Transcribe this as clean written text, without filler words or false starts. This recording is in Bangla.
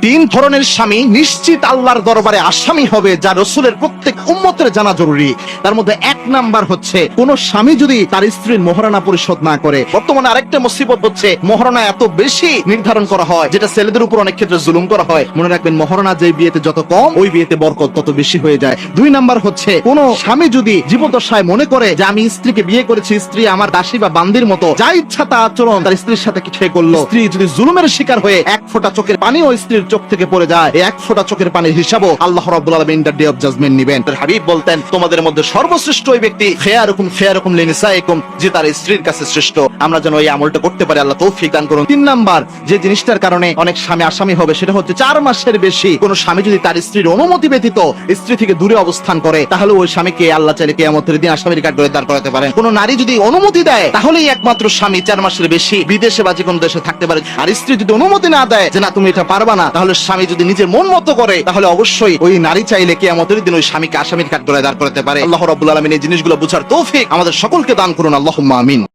তিন ধরনের স্বামী নিশ্চিত আল্লাহর দরবারে আসামি হবে, যা রাসূলের প্রত্যেক উম্মতের জানা জরুরি। তার মধ্যে এক নাম্বার হচ্ছে, কোন স্বামী যদি তার স্ত্রীর মোহরানা পরিশোধ না করে। বর্তমানে আরেকটা মুসিবত হচ্ছে, মোহরানা এত বেশি নির্ধারণ করা হয় যেটা ছেলেদের উপর অনেক ক্ষেত্রে জুলুম করা হয়। মনে রাখবেন, মোহরানা যে বিয়েতে যত কম, ওই বিয়েতে বরকত তত বেশি হয়ে যায়। দুই নাম্বার হচ্ছে, কোন স্বামী যদি জীবদ্দশায় মনে করে যে আমি স্ত্রীকে বিয়ে করেছি, স্ত্রী আমার দাসী বা বান্দির মতো, যা ইচ্ছা তা আচরণ তার স্ত্রীর সাথে সে করলো, স্ত্রী যদি জুলুমের শিকার হয়ে এক ফোঁটা চোখের পানি ওই স্ত্রীর চোখ থেকে পড়ে যায়, এই এক ফোঁটা চোখের পানির হিসাবও আল্লাহ রাব্বুল আলামিন দ্য ডে অফ জাজমেন্ট নেবেন। তার হাবিব বলতেন, তোমাদের মধ্যে সর্বশ্রেষ্ঠ ওই ব্যক্তি খেয়ারুকুম লিনিসাইকুম, যে তার স্ত্রীর কাছে শ্রেষ্ঠ। আমরা যেন এই আমলটা করতে পারি, আল্লাহ তৌফিক দান করুন। তিন নাম্বার যে জিনিসটার কারণে অনেক স্বামী আসামি হবে, সেটা হচ্ছে 4 মাসের বেশি কোন স্বামী যদি তার স্ত্রীর অনুমতি ব্যতীত স্ত্রী থেকে দূরে অবস্থান করে, তাহলে ওই স্বামীকে আল্লাহ চাইলে কিয়ামতের দিন আসামির কাঠগড়ায় দাঁড় করাতে পারেন। কোন নারী যদি অনুমতি দেয়, তাহলেই একমাত্র স্বামী 4 মাসের বেশি বিদেশে বা যে কোনো দেশে থাকতে পারে। আর স্ত্রী যদি অনুমতি না দেয় যে না তুমি এটা পারবা না, তাহলে স্বামী যদি নিজের মন মতো করে, তাহলে অবশ্যই ওই নারী চাইলে কিয়ামতের দিন ওই স্বামীকে আসামির কাঠগড়ায় দাঁড় করাতে পারে। আল্লাহ রাব্বুল আলামিন এই জিনিসগুলো বুঝার তৌফিক আমাদের সকলকে দান করুন, আল্লাহুম্মা আমিন।